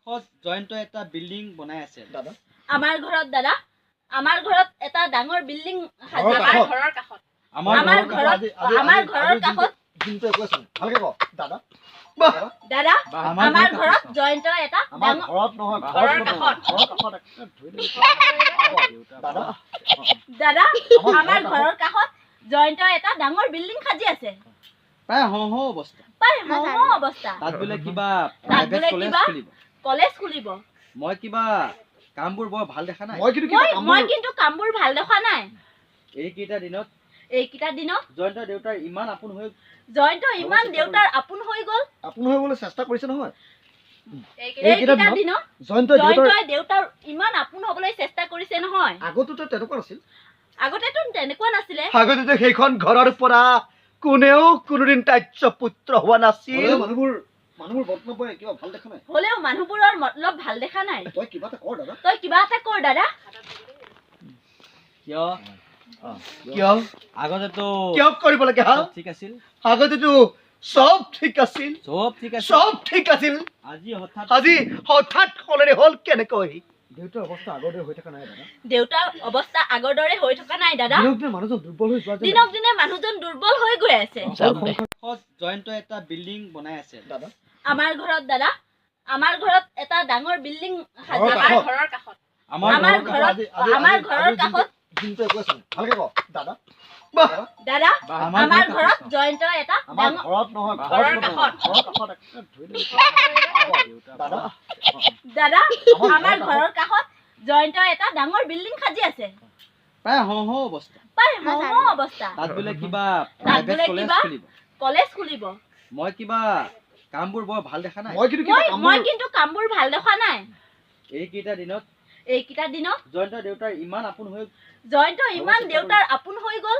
জয়ন্ত এটা বিল্ডিং বনাই আছে দাদা। আমাৰ ঘৰত দাদা, আমাৰ ঘৰত এটা ডাঙৰ বিল্ডিং সাজি আমাৰ ঘৰৰ কাষত। আমাৰ ঘৰৰ কাষত দিনটো একো আছে ভালকে ক দাদা। দাদা, আমাৰ ঘৰত জয়ন্ত এটা আমাৰ ঘৰত নহয় ঘৰৰ কাষত। ঘৰৰ কাষত দাদা। দাদা, আমাৰ ঘৰৰ কাষত জয়ন্ত এটা ডাঙৰ বিল্ডিং সাজি আছে। প্ৰায় হওঁ অৱস্থা তাত বোলে কিবা বোলে কিবা কলেজ খুলিব। মই কিবা কামবোৰ বৰ ভাল দেখা নাই। মই কিন্তু কামবোৰ ভাল দেখা নাই। এইকেইটা দিনত জয়ন্ত দেউতাৰ ইমান আপোন হৈ দেউতাৰ আপোন হৈ গ'ল। গ'লে চেষ্টা কৰিছে নহয়। এইকেইটা দিনত জয়ন্তই দেউতাৰ ইমান আপোন হ'বলৈ চেষ্টা কৰিছে নহয়। আগতেতো তেনেকুৱা নাছিলে। আগতেতো সেইখন ঘৰৰ পৰা কোনেও কোনোদিন তাৰ্য পুত্ৰ হোৱা নাছিল। মানুহবোৰ বৰ্তমান কিবা ভাল দেখা নাই। হ'লেও মানুহবোৰৰ মতলব ভাল দেখা নাই। তই কিবা এটা কৰ দাদা। কিয় আগতেতো কিয় কৰিব লাগে হা? ঠিক আছিল। আগতেতো চব ঠিক আছিল। আজি হঠাৎ সলনি হ'ল কেনেকৈ? দেউতাৰ অৱস্থা আগৰ দৰে হৈ থকা নাই দাদা। দিনক দিনে মানুহজন দুৰ্বল হৈ গৈ আছে। জয়ন্ত এটা বিল্ডিং বনাই আছে দাদা। আমাৰ ঘৰত দাদা, আমাৰ ঘৰত এটা ডাঙৰ বিল্ডিং সাজি ঘৰৰ কাষত। আমাৰ ঘৰৰ কাষত দিনটো একো আছে ভালকে ক দাদা। দাদা, আমাৰ ঘৰত জয়ন্ত এটা আমাৰ ঘৰত নহয় ঘৰৰ কাষত। দাদা, আমাৰ ঘৰৰ কাষত জয়ন্ত এটা ডাঙৰ বিল্ডিং সাজি আছে। প্ৰায় হওঁ অৱস্থা তাত বোলে কিবা কলেজ খুলিব। মই কিবা কামবোৰ বৰ ভাল দেখা নাই। মই কিন্তু কামবোৰ ভাল দেখা নাই। এইকেইটা দিনত জয়ন্ত দেউতাৰ ইমান আপোন হৈ দেউতাৰ আপোন হৈ গ'ল।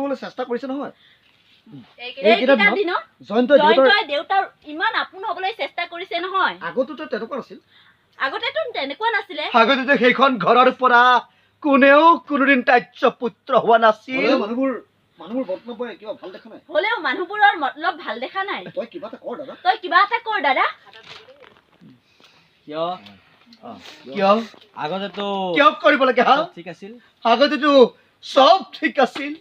গ'লে চেষ্টা কৰিছে নহয়। এইকেইটা দিনত জয়ন্তই দেউতাৰ ইমান আপোন হ'বলৈ চেষ্টা কৰিছে নহয়। আগতেতো তেনেকুৱা নাছিলে। আগতেতো সেইখন ঘৰৰ পৰা কোনেও কোনোদিন তাৰ্য পুত্ৰ হোৱা নাছিল। মানুহবোৰ বৰ্তমান কিবা ভাল দেখা নাই। হ'লেও মানুহবোৰৰ মতলব ভাল দেখা নাই। তই কিবা এটা কৰ দাদা। কিয় আগতেতো কিয় কৰিব লাগে হা? ঠিক আছিল। আগতেতো চব ঠিক আছিল।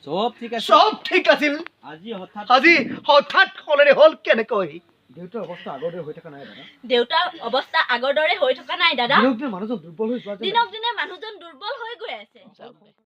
আজি হঠাৎ সলনি হ'ল কেনেকৈ? দেউতাৰ অৱস্থা আগৰ দৰে হৈ থকা নাই দাদা। আগৰ দৰে হৈ থকা নাই দাদা। মানুহজন দুৰ্বল হৈ দিনক দিনে মানুহজন দুৰ্বল হৈ গৈ আছে।